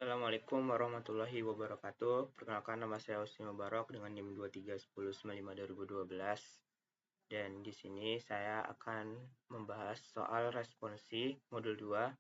Assalamualaikum warahmatullahi wabarakatuh. Perkenalkan, nama saya Husni Mubarak dengan NIM 231095 2012. Dan di sini saya akan membahas soal responsi modul 2.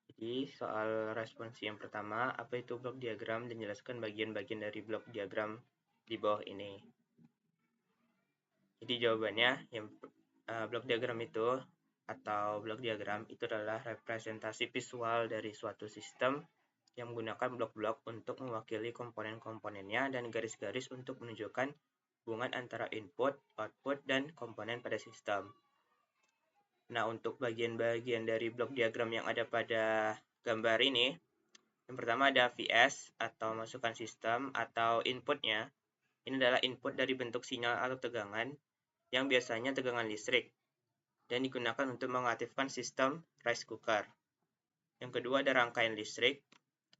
Jadi soal responsi yang pertama, apa itu blok diagram, dan jelaskan bagian-bagian dari blok diagram di bawah ini. Jadi jawabannya, blok diagram itu atau blok diagram itu adalah representasi visual dari suatu sistem yang menggunakan blok-blok untuk mewakili komponen-komponennya dan garis-garis untuk menunjukkan hubungan antara input, output, dan komponen pada sistem. Nah, untuk bagian-bagian dari blok diagram yang ada pada gambar ini, yang pertama ada VS atau masukan sistem atau inputnya. Ini adalah input dari bentuk sinyal atau tegangan yang biasanya tegangan listrik dan digunakan untuk mengaktifkan sistem rice cooker. Yang kedua ada rangkaian listrik.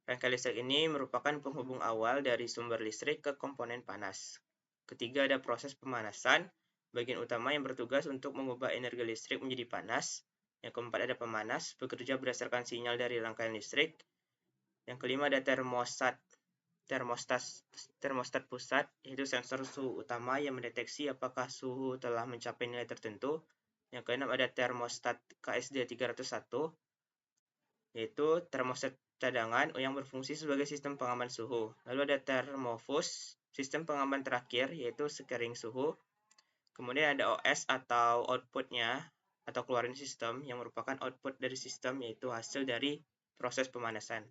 Rangkaian listrik ini merupakan penghubung awal dari sumber listrik ke komponen panas. Ketiga ada proses pemanasan, bagian utama yang bertugas untuk mengubah energi listrik menjadi panas. Yang keempat ada pemanas, bekerja berdasarkan sinyal dari rangkaian listrik. Yang kelima ada termostat pusat, yaitu sensor suhu utama yang mendeteksi apakah suhu telah mencapai nilai tertentu. Yang keenam ada termostat KSD 301, yaitu termostat cadangan yang berfungsi sebagai sistem pengaman suhu. Lalu ada termofus, sistem pengaman terakhir, yaitu scaring suhu. Kemudian ada OS atau outputnya, atau keluaran sistem, yang merupakan output dari sistem, yaitu hasil dari proses pemanasan.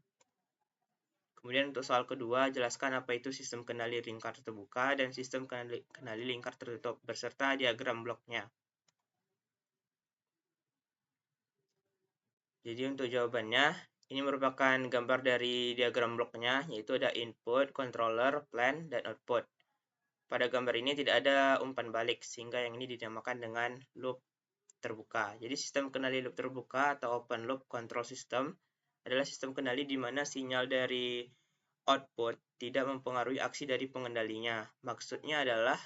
Kemudian untuk soal kedua, jelaskan apa itu sistem kendali lingkar terbuka dan sistem kendali lingkar tertutup, beserta diagram bloknya. Jadi untuk jawabannya, ini merupakan gambar dari diagram bloknya, yaitu ada input, controller, plan, dan output. Pada gambar ini tidak ada umpan balik, sehingga yang ini dinamakan dengan loop terbuka. Jadi sistem kendali loop terbuka atau open loop control system adalah sistem kendali di mana sinyal dari output tidak mempengaruhi aksi dari pengendalinya. Maksudnya adalah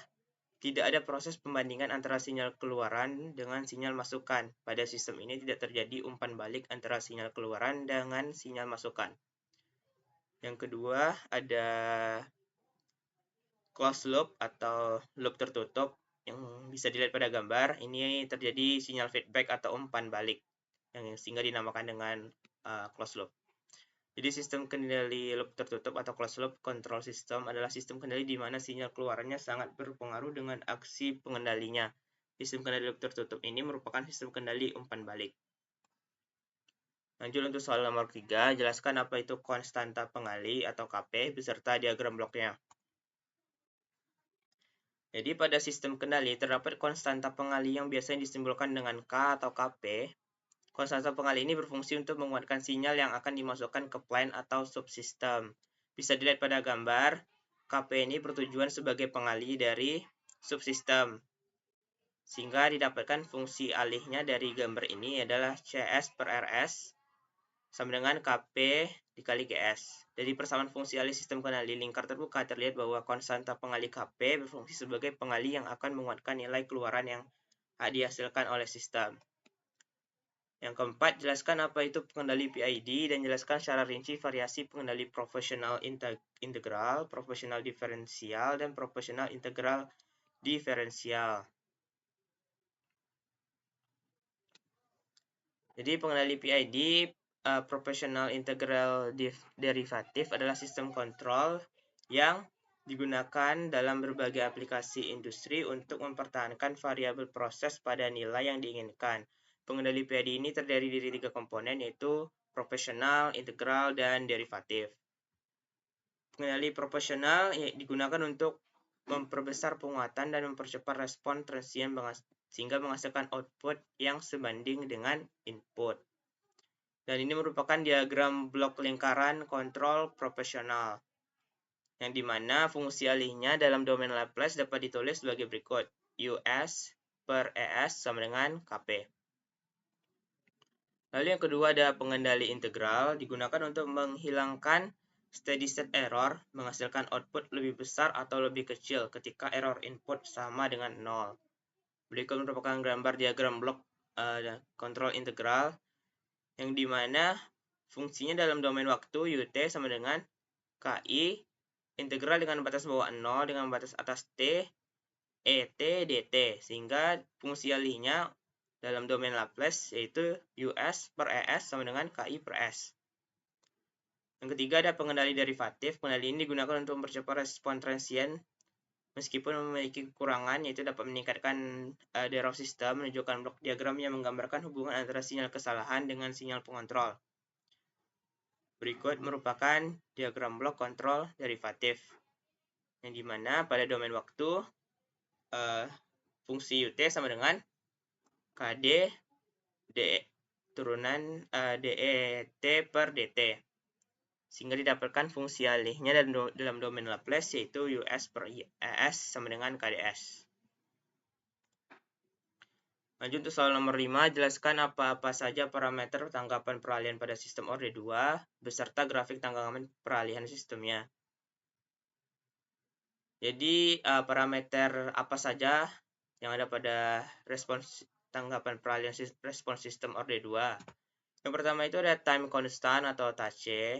tidak ada proses pembandingan antara sinyal keluaran dengan sinyal masukan. Pada sistem ini tidak terjadi umpan balik antara sinyal keluaran dengan sinyal masukan. Yang kedua ada closed loop atau loop tertutup yang bisa dilihat pada gambar. Ini terjadi sinyal feedback atau umpan balik yang sehingga dinamakan dengan closed loop. Jadi sistem kendali loop tertutup atau closed loop control system adalah sistem kendali di mana sinyal keluarannya sangat berpengaruh dengan aksi pengendalinya. Sistem kendali loop tertutup ini merupakan sistem kendali umpan balik. Lanjut untuk soal nomor 3, jelaskan apa itu konstanta pengali atau KP beserta diagram bloknya. Jadi pada sistem kendali terdapat konstanta pengali yang biasanya disimbolkan dengan K atau KP. Konstanta pengali ini berfungsi untuk menguatkan sinyal yang akan dimasukkan ke plan atau subsistem. Bisa dilihat pada gambar, KP ini bertujuan sebagai pengali dari subsistem. Sehingga didapatkan fungsi alihnya dari gambar ini adalah CS per RS sama dengan KP dikali GS. Dari persamaan fungsi alih sistem kendali lingkar terbuka terlihat bahwa konstanta pengali KP berfungsi sebagai pengali yang akan menguatkan nilai keluaran yang dihasilkan oleh sistem. Yang keempat, jelaskan apa itu pengendali PID dan jelaskan secara rinci variasi pengendali proporsional integral, proporsional diferensial, dan proporsional integral diferensial. Jadi pengendali PID, proportional integral derivative, adalah sistem kontrol yang digunakan dalam berbagai aplikasi industri untuk mempertahankan variabel proses pada nilai yang diinginkan. Pengendali PID ini terdiri dari 3 komponen, yaitu proporsional, integral, dan derivatif. Pengendali proporsional digunakan untuk memperbesar penguatan dan mempercepat respon transient sehingga menghasilkan output yang sebanding dengan input. Dan ini merupakan diagram blok lingkaran kontrol proporsional, yang dimana fungsi alihnya dalam domain Laplace dapat ditulis sebagai berikut. US per ES sama dengan KP. Lalu yang kedua ada pengendali integral, digunakan untuk menghilangkan steady state error, menghasilkan output lebih besar atau lebih kecil ketika error input sama dengan 0. Berikut merupakan gambar diagram blok kontrol integral, yang dimana Fungsinya dalam domain waktu UT sama dengan KI integral dengan batas bawah 0 dengan batas atas T ET dt, sehingga fungsi alihnya dalam domain Laplace yaitu US per ES sama dengan KI per S. Yang ketiga ada pengendali derivatif. Pengendali ini digunakan untuk mempercepat respon transient meskipun memiliki kekurangan, yaitu dapat meningkatkan error system, menunjukkan blok diagram yang menggambarkan hubungan antara sinyal kesalahan dengan sinyal pengontrol. Berikut merupakan diagram blok kontrol derivatif, yang dimana pada domain waktu fungsi UT sama dengan KD turunan DET per DT, sehingga didapatkan fungsi alihnya dalam domain Laplace yaitu US per ES sama dengan KDS. Lanjut untuk soal nomor 5, jelaskan apa-apa saja parameter tanggapan peralihan pada sistem orde 2 beserta grafik tanggapan peralihan sistemnya. Jadi parameter apa saja yang ada pada respons tanggapan peralihan respons sistem orde 2? Yang pertama itu ada time constant atau TC,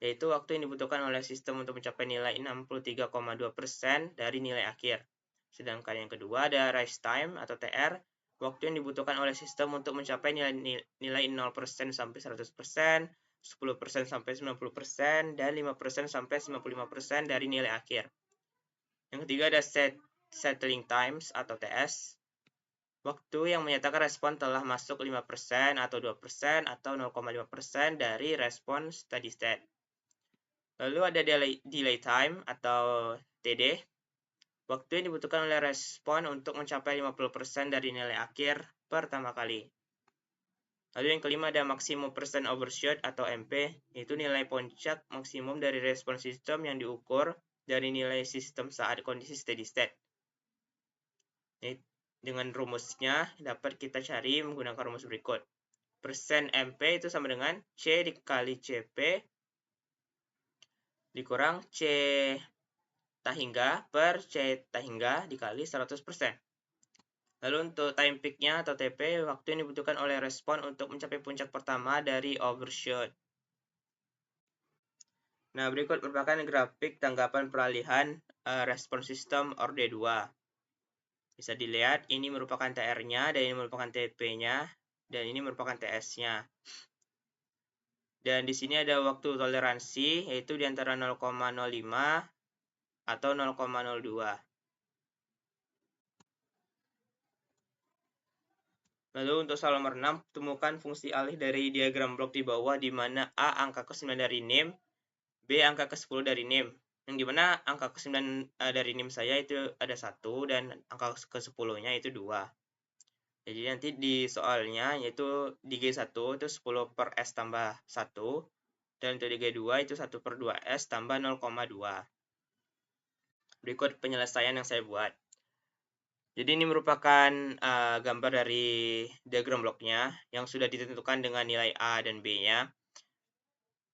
yaitu waktu yang dibutuhkan oleh sistem untuk mencapai nilai 63,2% dari nilai akhir. Sedangkan yang kedua ada rise time atau TR, waktu yang dibutuhkan oleh sistem untuk mencapai nilai 0% sampai 100%, 10% sampai 90%, dan 5% sampai 95% dari nilai akhir. Yang ketiga ada settling times atau TS, waktu yang menyatakan respon telah masuk 5% atau 2% atau 0,5% dari respon steady state. Lalu ada delay time atau TD, waktu yang dibutuhkan oleh respon untuk mencapai 50% dari nilai akhir pertama kali. Lalu yang kelima ada maximum percent overshoot atau MP, yaitu nilai puncak maksimum dari respon sistem yang diukur dari nilai sistem saat kondisi steady state. Dengan rumusnya dapat kita cari menggunakan rumus berikut. Persen MP itu sama dengan C dikali CP dikurang C tahingga per C tahingga dikali 100%. Lalu untuk time peak-nya atau TP, waktu yang dibutuhkan oleh respon untuk mencapai puncak pertama dari overshoot. Nah, berikut merupakan grafik tanggapan peralihan respon sistem orde 2. Bisa dilihat, ini merupakan TR-nya, dan ini merupakan TP-nya, dan ini merupakan TS-nya. Dan di sini ada waktu toleransi, yaitu di antara 0,05 atau 0,02. Lalu untuk soal nomor 6, temukan fungsi alih dari diagram blok di bawah, di mana A angka ke-9 dari NIM, B angka ke-10 dari NIM. Yang dimana angka ke-9 dari NIM saya itu ada 1, dan angka ke-10-nya itu 2. Jadi nanti di soalnya yaitu di G1 itu 10 per S tambah 1, dan untuk di G2 itu 1 per 2S tambah 0,2. Berikut penyelesaian yang saya buat. Jadi ini merupakan gambar dari diagram bloknya yang sudah ditentukan dengan nilai A dan B-nya.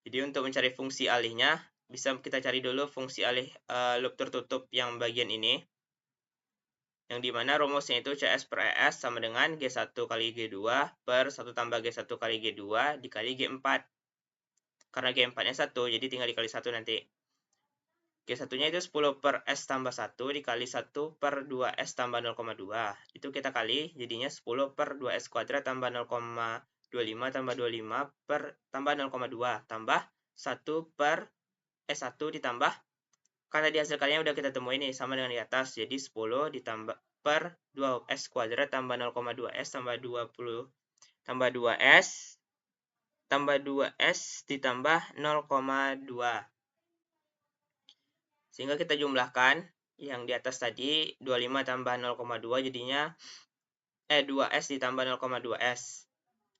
Jadi untuk mencari fungsi alihnya, bisa kita cari dulu fungsi alih loop tertutup yang bagian ini. Yang dimana rumusnya itu CS per ES sama dengan G1 kali G2 per 1 tambah G1 kali G2 dikali G4. Karena G4-nya 1, jadi tinggal dikali 1 nanti. G1-nya itu 10 per S tambah 1 dikali 1 per 2S tambah 0,2. Itu kita kali, jadinya 10 per 2S kuadrat tambah 0,25 tambah 25 per tambah 0,2 tambah 1 per S1 ditambah, karena dihasilkannya udah kita temuin nih, sama dengan di atas. Jadi 10 ditambah per 2S kuadrat tambah 0,2S tambah 20 tambah 2S tambah 2S ditambah 0,2. Sehingga kita jumlahkan yang di atas tadi 25 tambah 0,2 jadinya 2S ditambah 0,2S.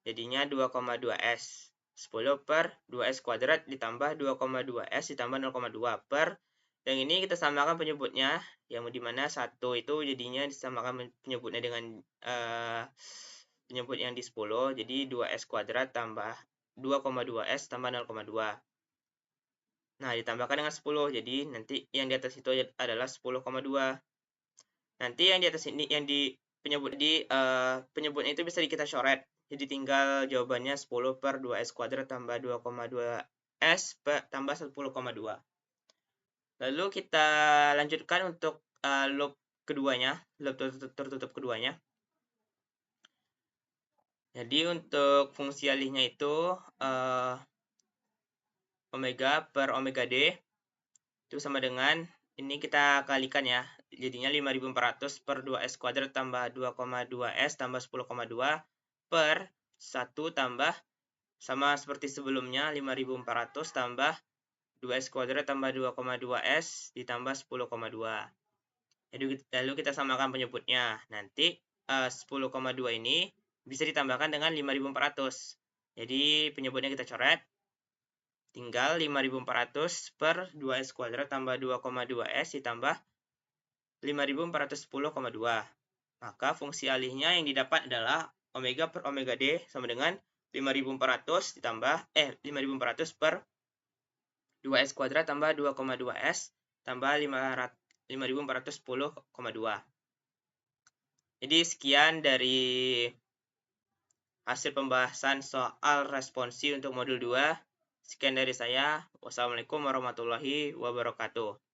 Jadinya 2,2S. 10 per 2S kuadrat ditambah 2,2S ditambah 0,2 per, yang ini kita samakan penyebutnya, yang dimana 1 itu jadinya disamakan penyebutnya dengan penyebut yang di 10, jadi 2S kuadrat tambah 2,2S tambah 0,2. Nah, ditambahkan dengan 10, jadi nanti yang di atas itu adalah 10,2. Nanti yang di atas ini, yang di penyebutnya itu bisa kita coret. Jadi tinggal jawabannya 10 per 2S kuadrat tambah 2,2S tambah 10,2. Lalu kita lanjutkan untuk loop keduanya, loop tertutup keduanya. Jadi untuk fungsi alihnya itu omega per omega D itu sama dengan, ini kita kalikan ya, jadinya 5400 per 2S kuadrat tambah 2,2S tambah 10,2 per 1 tambah, sama seperti sebelumnya, 5400 tambah 2S kuadrat tambah 2,2S ditambah 10,2. Lalu kita samakan penyebutnya. Nanti 10,2 ini bisa ditambahkan dengan 5400. Jadi penyebutnya kita coret. Tinggal 5400 per 2S kuadrat tambah 2,2S ditambah 5410,2. Maka fungsi alihnya yang didapat adalah omega per omega D sama dengan 5400 ditambah 5400 per 2S kuadrat tambah 2,2S tambah 5410,2. Jadi sekian dari hasil pembahasan soal responsi untuk modul 2. Sekian dari saya. Wassalamualaikum warahmatullahi wabarakatuh.